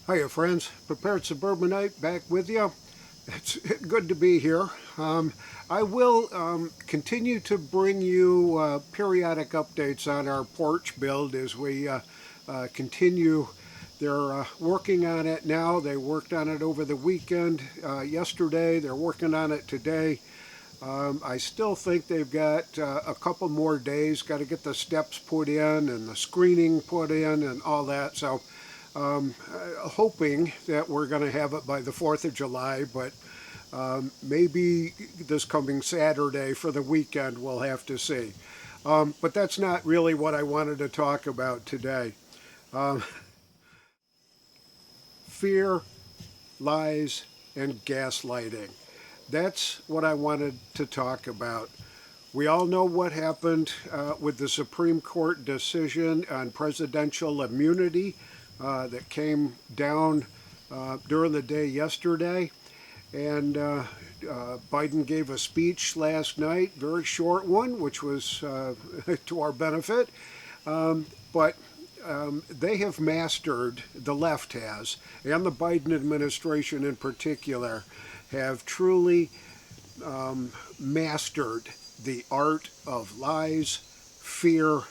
Hiya friends, Prepared Suburbanite back with you. It's good to be here. I will continue to bring you periodic updates on our porch build as we continue. They're working on it now. They worked on it over the weekend yesterday. They're working on it today. I still think they've got a couple more days, got to get the steps put in and the screening put in and all that. So hoping that we're going to have it by the 4th of July, but maybe this coming Saturday for the weekend, we'll have to see. But that's not really what I wanted to talk about today. Fear, lies, and gaslighting. That's what I wanted to talk about. We all know what happened with the Supreme Court decision on presidential immunity that came down during the day yesterday. And Biden gave a speech last night, very short one, which was to our benefit. But they have mastered, the left has, and the Biden administration in particular, have truly mastered the art of lies, fear,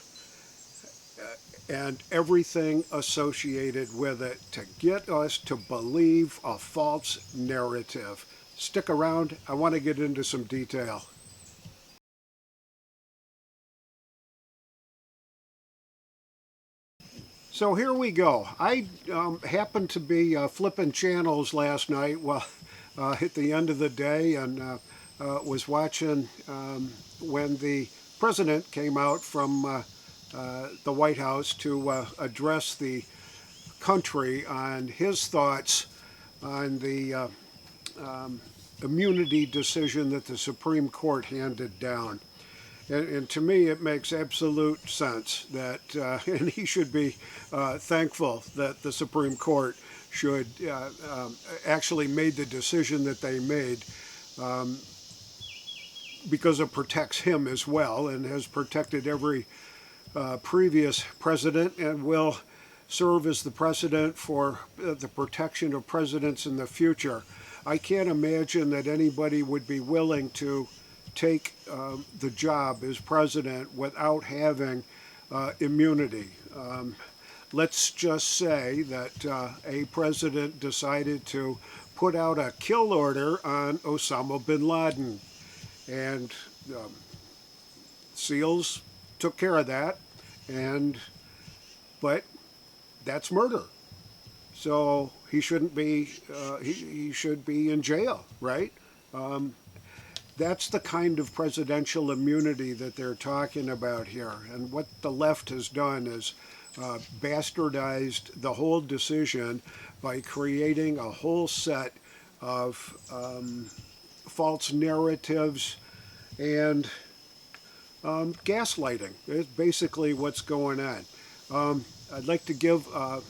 and everything associated with it to get us to believe a false narrative. Stick around, I want to get into some detail. So here we go. I happened to be flipping channels last night at the end of the day and was watching when the president came out from the White House to address the country on his thoughts on the immunity decision that the Supreme Court handed down. And to me, it makes absolute sense that, and he should be thankful that the Supreme Court should actually made the decision that they made because it protects him as well and has protected every previous president and will serve as the precedent for the protection of presidents in the future. I can't imagine that anybody would be willing to take the job as president without having immunity. Let's just say that a president decided to put out a kill order on Osama bin Laden, and SEALs took care of that, but that's murder. So he shouldn't be. He should be in jail, right? That's the kind of presidential immunity that they're talking about here. And what the left has done is bastardized the whole decision by creating a whole set of false narratives and gaslighting. It's basically what's going on. I'd like to give a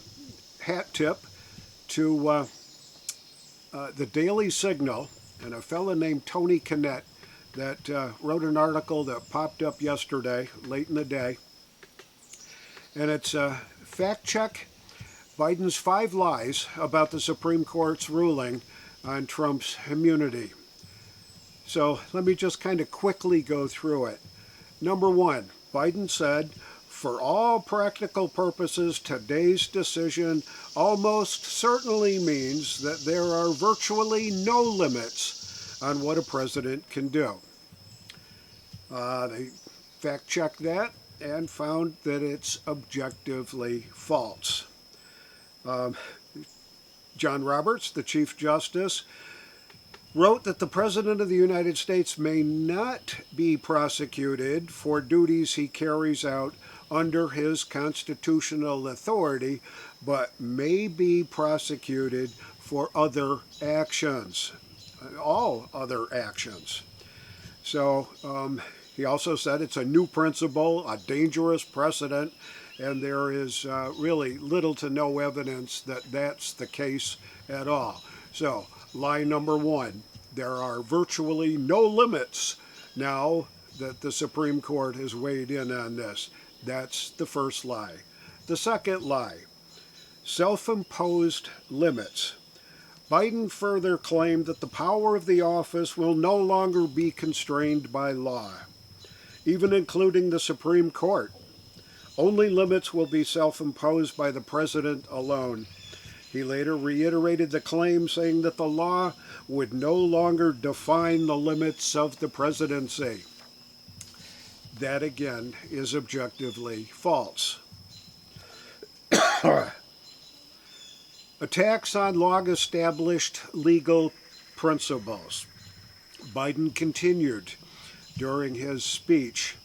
hat tip to the Daily Signal and a fellow named Tony Kinnett that wrote an article that popped up yesterday, late in the day. And it's fact check Biden's 5 lies about the Supreme Court's ruling on Trump's immunity. So let me just kind of quickly go through it. Number 1, Biden said, for all practical purposes, today's decision almost certainly means that there are virtually no limits on what a president can do. They fact-checked that and found that it's objectively false. John Roberts, the Chief Justice, wrote that the President of the United States may not be prosecuted for duties he carries out under his constitutional authority, but may be prosecuted for other actions, all other actions. So he also said it's a new principle, a dangerous precedent, and there is really little to no evidence that that's the case at all. So lie number 1, there are virtually no limits now that the Supreme Court has weighed in on this. That's the first lie. The second lie, self-imposed limits. Biden further claimed that the power of the office will no longer be constrained by law, even including the Supreme Court. Only limits will be self-imposed by the president alone. He later reiterated the claim, saying that the law would no longer define the limits of the presidency. That, again, is objectively false. Attacks on long-established legal principles. Biden continued during his speech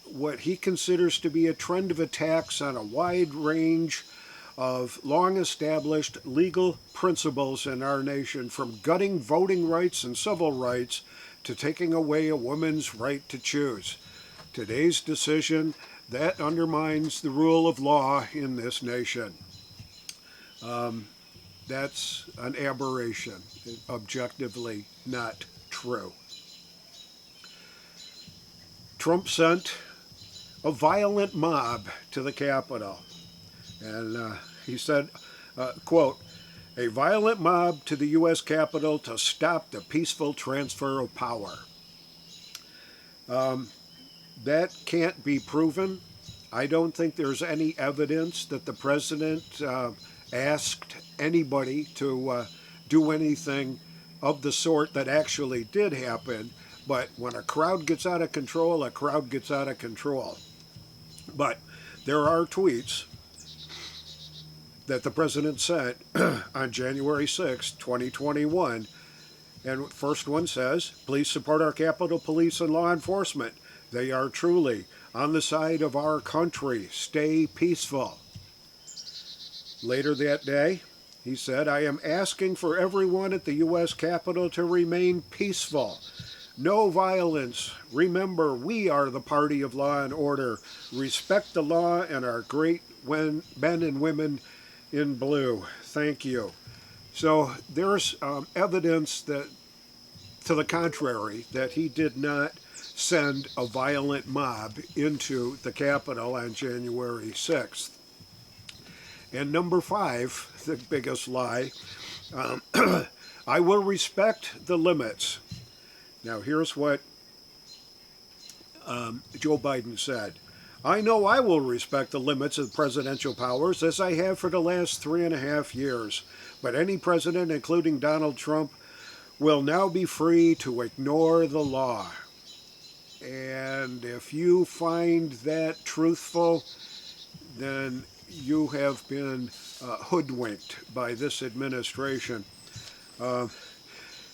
what he considers to be a trend of attacks on a wide range of long-established legal principles in our nation, from gutting voting rights and civil rights to taking away a woman's right to choose. Today's decision, that undermines the rule of law in this nation. That's an aberration, objectively not true. Trump sent a violent mob to the Capitol. And he said, quote, "A violent mob to the U.S. Capitol to stop the peaceful transfer of power." That can't be proven. I don't think there's any evidence that the president asked anybody to do anything of the sort that actually did happen. But when a crowd gets out of control, a crowd gets out of control. But there are tweets that the president sent on January 6, 2021. And first one says, "Please support our Capitol Police and law enforcement. They are truly on the side of our country. Stay peaceful." Later that day, he said, "I am asking for everyone at the U.S. Capitol to remain peaceful. No violence. Remember, we are the party of law and order. Respect the law and our great men and women in blue. Thank you." So there's evidence that, to the contrary, that he did not send a violent mob into the Capitol on January 6th. And number 5, the biggest lie, I will respect the limits. Now here's what Joe Biden said. "I know I will respect the limits of presidential powers, as I have for the last 3.5 years. But any president, including Donald Trump, will now be free to ignore the law." And if you find that truthful, then you have been hoodwinked by this administration.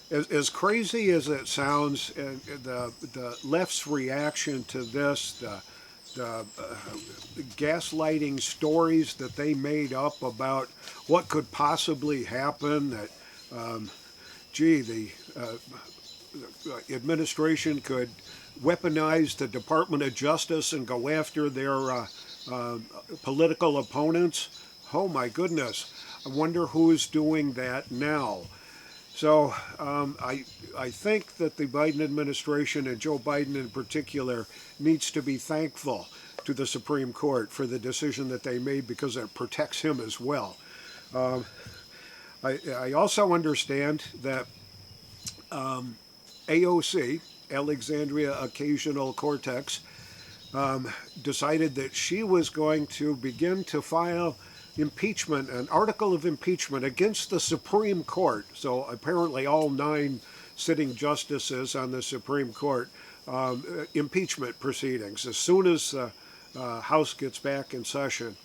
As crazy as it sounds, the left's reaction to this, the gaslighting stories that they made up about what could possibly happen, that, the administration could weaponize the Department of Justice and go after their political opponents. Oh my goodness, I wonder who's doing that now. So I think that the Biden administration, and Joe Biden in particular, needs to be thankful to the Supreme Court for the decision that they made, because it protects him as well. I also understand that AOC, Alexandria Ocasio-Cortez, decided that she was going to begin to file impeachment, an article of impeachment against the Supreme Court. So apparently all 9 sitting justices on the Supreme Court, impeachment proceedings as soon as the House gets back in session.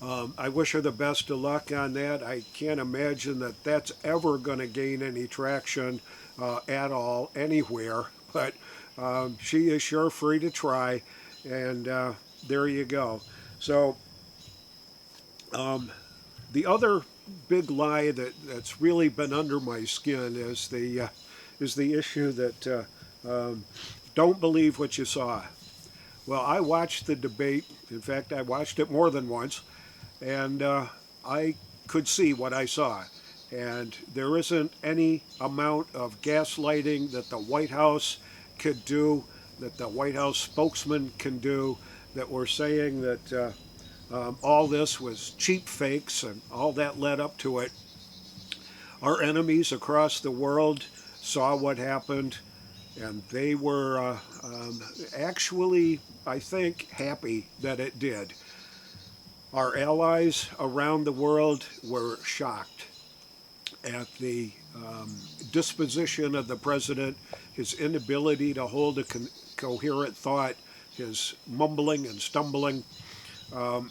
I wish her the best of luck on that. I can't imagine that that's ever going to gain any traction at all, anywhere. But she is sure free to try, and there you go. So the other big lie that's really been under my skin is the issue that don't believe what you saw. Well, I watched the debate. In fact, I watched it more than once, and I could see what I saw. And there isn't any amount of gaslighting that the White House could do, that the White House spokesman can do, that we're saying that All this was cheap fakes, and all that led up to it. Our enemies across the world saw what happened, and they were actually, I think, happy that it did. Our allies around the world were shocked at the disposition of the president, his inability to hold a coherent thought, his mumbling and stumbling.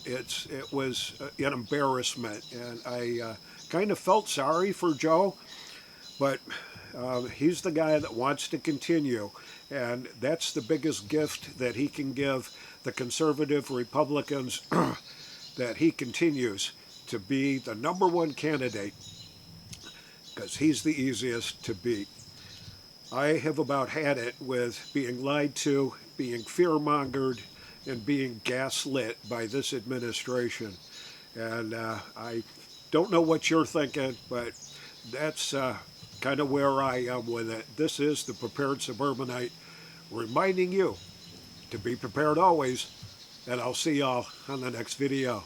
It was an embarrassment, and I kind of felt sorry for Joe, but he's the guy that wants to continue, and that's the biggest gift that he can give the conservative Republicans, that he continues to be the #1 candidate, because he's the easiest to beat. I have about had it with being lied to, being fear-mongered, and being gaslit by this administration. And I don't know what you're thinking, but that's kind of where I am with it. This is the Prepared Suburbanite reminding you to be prepared always, and I'll see y'all on the next video.